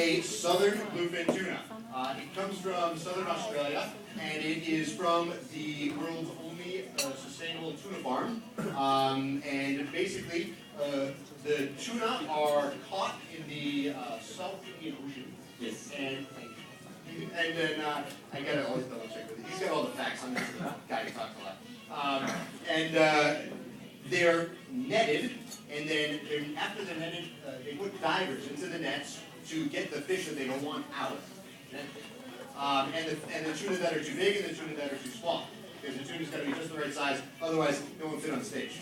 a southern bluefin tuna. It comes from southern Australia, and it is from the world's only sustainable tuna farm. And basically, the tuna are caught in the South Indian Ocean. Yes. And then I gotta always double check with it. He's got all the facts. I'm just the guy who talks a lot. And they're netted, and then after they're netted, they put divers into the nets to get the fish that they don't want out. And the tuna that are too big and the tuna that are too small. Because the tuna's got to be just the right size, otherwise it won't fit on stage.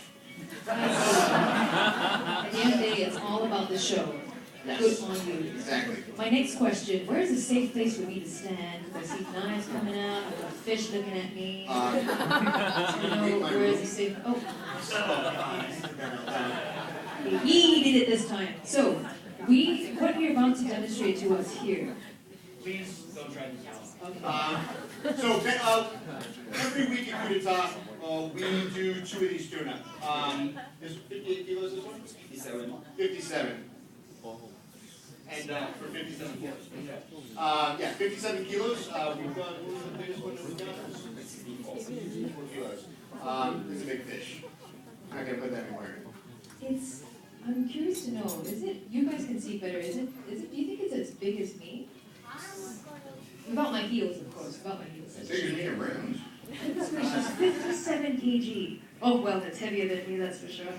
At the end of the day, it's all about the show. Yes. Good on you. Exactly. My next question, where is a safe place for me to stand? Because I see knives coming out, I've got fish looking at me. Where is a safe... Oh. He did it this time. So, what you're about to demonstrate to us here. Please don't try this out. Okay. So, every week at Kudeta, we do 2 of these tuna. Is 58 kilos this one? 57. 57. And for 57 kilos. Yeah, 57 kilos. We've got, what was the biggest one that we've got? 64 kilos. It's a big fish. I'm not going to put that anywhere. I'm curious to know, you guys can see better, do you think it's as big as me? Without my heels, of course, without my heels. As big as me and round. Goodness gracious, 57 kg. Oh, well, that's heavier than me, that's for sure.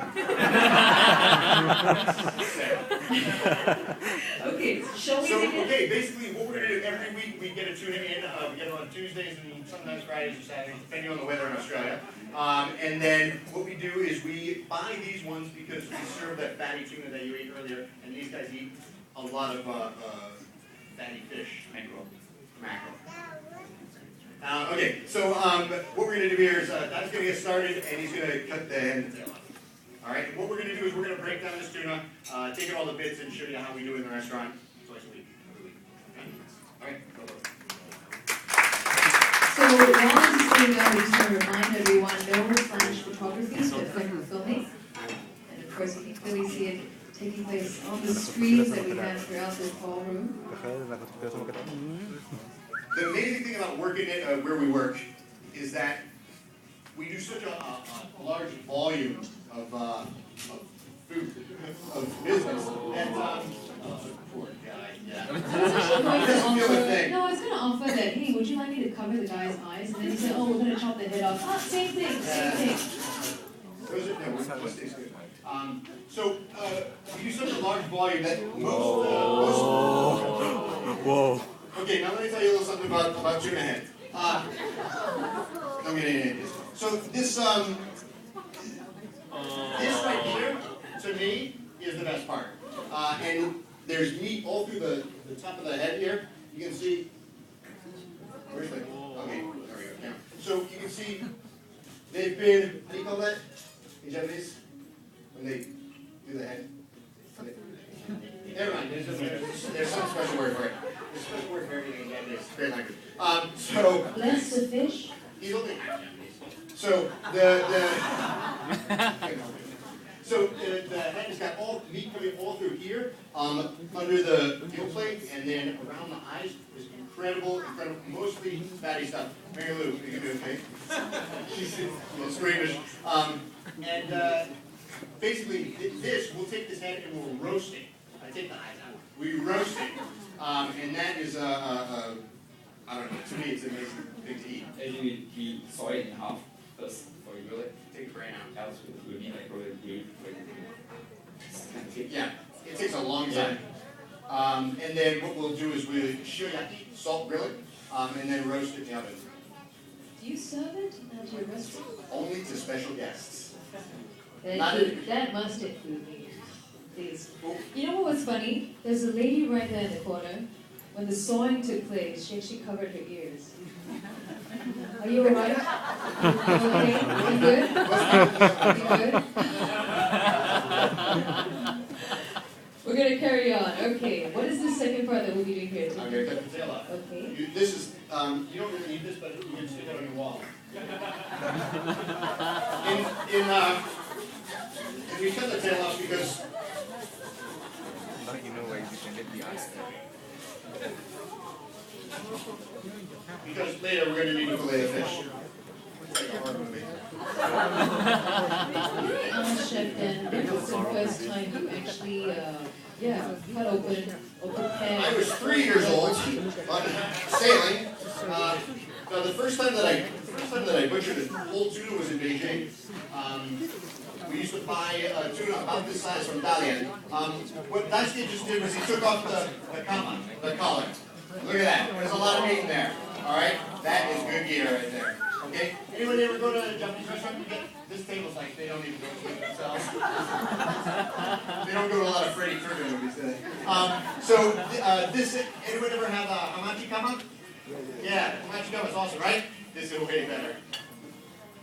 Okay, shall we begin? Okay, basically what we're going to do every week, we get a tuna in. We get it on Tuesdays and sometimes Fridays or Saturdays, depending on the weather in Australia. And then what we do is we buy these ones because we serve that fatty tuna that you ate earlier, and these guys eat a lot of fatty fish. Mackerel. Okay, so what we're going to do here is Dad's going to get started, and he's going to cut the head and the tail off. All right, what we're going to do is we're going to break down this tuna, take all the bits, and show you how we do it in the restaurant twice a week. Okay? All right, go. So while this is going on, we just want to remind everyone, no flash photography, but for filming. And of course, you can clearly see it taking place on the screens that we have throughout this ballroom. The amazing thing about working at where we work is that we do such a large volume of food, of business, that poor guy, yeah. No, I was going to offer that, hey, would you like me to cover the guy's eyes? And then he said, oh, we're going to chop the head off. Ah, same thing, same thing. What stays good? So we do such a large volume that Whoa. Okay, now let me tell you a little something about tuna head. So this right here, to me, is the best part. And there's meat all through the top of the head here. You can see. Where's the? Okay, there we go. Now, so you can see they've been. How do you call that in Japanese? When they do the head. Never mind. There's some special word for it. There's a special word for everything in Japanese. It's great language. So. Bless the fish. He's only half Japanese. So the head has got all meat coming all through here, under the gill plate, and then around the eyes is incredible, mostly fatty stuff. Mary Lou, you can do it, okay? She's squeamish. And basically, this, we'll take this head and we'll roast it. I take the eyes out. We roast it, and that is I don't know. To me, it's an amazing thing to eat. I think we saw it in half first before you grill it. Take the brain out. Else we would need like probably Yeah, it takes a long time. And then what we'll do is we'll shiryaki, salt grill it, and then roast it in the oven. Do you serve it at your restaurant? Only to special guests. That must include me, please. You know what was funny? There's a lady right there in the corner. When the sawing took place, she actually covered her ears. Are you alright? Okay? You good? You good? We're going to carry on. Okay, what is the second part that we'll be doing here? I'm going to cut the tail off. Okay. This is, you don't really need this, but you can stick it on your wall. If we cut the tail off because... Now you know where you can get the ice. Because later we're going to need to fillet the fish. It's like a horror movie. Can I ask Chef Dan, when was the first time you actually, cut open or prepared? I was 3 years old on sailing. Now the first time that I butchered a whole tuna was in Beijing. We used to buy tuna about this size from Dalian. What Daisuke just did was he took off the collar. Look at that. There's a lot of meat in there. All right, that is good gear right there. Okay. Anyone ever go to a Japanese restaurant? This table's like they don't even go to it themselves. They don't go to a lot of Freddy Krueger movies today. This. Anyone ever have hamachi kama? Yeah, hamachi kama is awesome, right? This is way better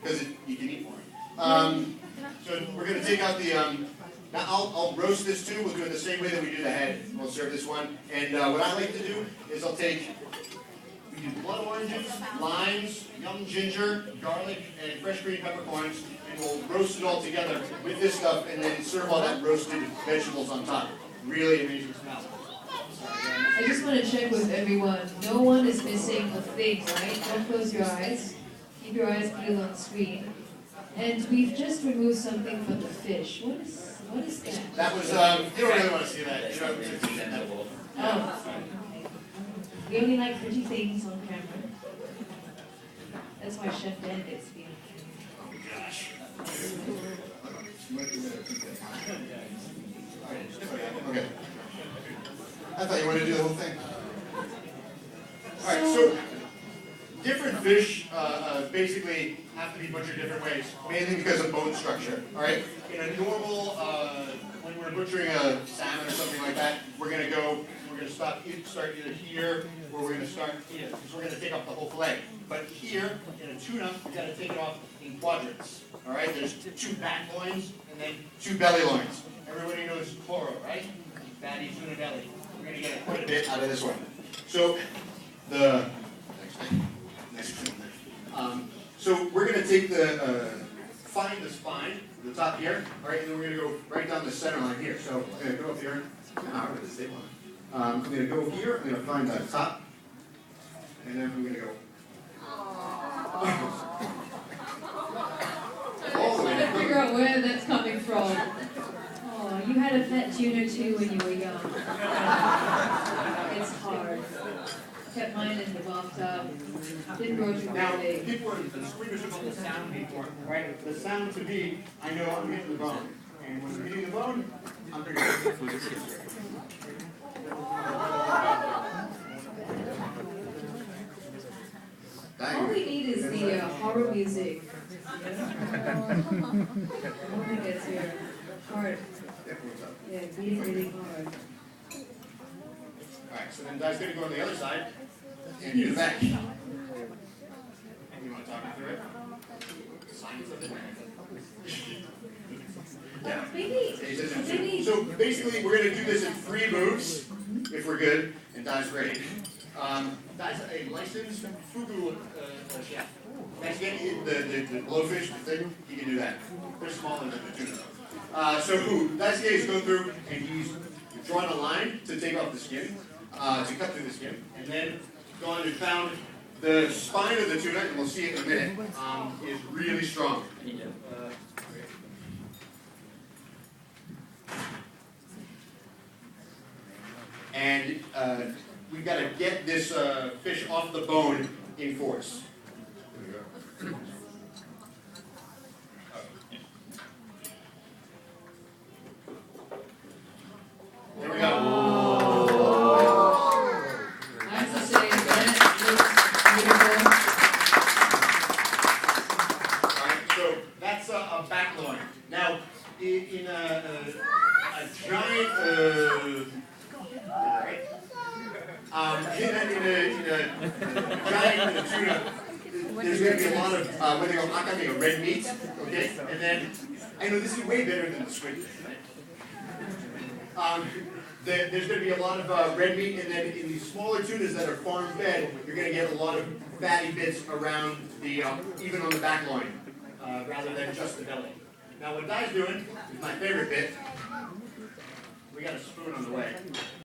because you can eat more. So we're going to take out the, now I'll roast this too. We'll do it the same way that we do the head. We'll serve this one. And what I like to do is I'll take, we do blood oranges, limes, young ginger, garlic, and fresh green peppercorns, and we'll roast it all together with this stuff and then serve all that roasted vegetables on top. Really amazing smell. I just want to check with everyone. No one is missing a thing, right? Don't close your eyes. Keep your eyes peeled on screen. And we've just removed something from the fish. What is that? That was, you don't really want to see that. You know, Oh. We only like pretty things on camera. That's why Chef Dan gets me. Oh gosh. Okay. I thought you wanted to do the whole thing. Alright, so different fish basically have to be butchered different ways, mainly because of bone structure. Alright? In a normal, when we're butchering a salmon or something like that, we're going to start either here, or we're going to start here, because we're going to take off the whole fillet. But here, in a tuna, we've got to take it off in quadrants. Alright? There's 2 back loins, and then 2 belly loins. Everybody knows chloro, right? Fatty tuna belly. We're going to get quite a bit out of this one. So, so we're going to take find the spine, the top here, all right, and then we're going to go right down the center line here. So I'm going to go up here. I'm going to go here. I'm going to find the top, and then I'm going to go all the way I'm trying to figure out where that's coming from. Oh, you had a pet tuna too when you were young. It's hard. Kept mine in the bathtub. Didn't grow too Now, big. people are screamers about the sound before, right? The sound to me, I know I'm hitting the bone. And when I'm hitting the bone, I'm pretty good. All we need is the horror music. I think it's your heart. Yeah, beating really hard. Alright, so then Di's going to go on the other side and do the back. You want to talk me through it? Science of it. Yeah. Maybe. So basically, we're going to do this in 3 moves, if we're good, and Di's ready. Di's a licensed fugu chef. Next game, the blowfish, the thing, he can do that. They're smaller than the tuna. So Daisuke is going through, and he's drawn a line to take off the skin, to cut through the skin, and then gone and found the spine of the tuna, and we'll see it in a minute, is really strong. And we've got to get this fish off the bone in force. There we go. I have to say, that looks beautiful. Alright, so that's a back loin. Now, in a giant, giant tuna, there's going to be a lot of, what they call akame, red meat, okay? And then, I know this is way better than the squid fish, right? There's going to be a lot of red meat, and then in these smaller tunas that are farm-fed, you're going to get a lot of fatty bits around the, even on the back loin, rather than just the belly. Now what Dai's doing is my favorite bit. We got a spoon on the way.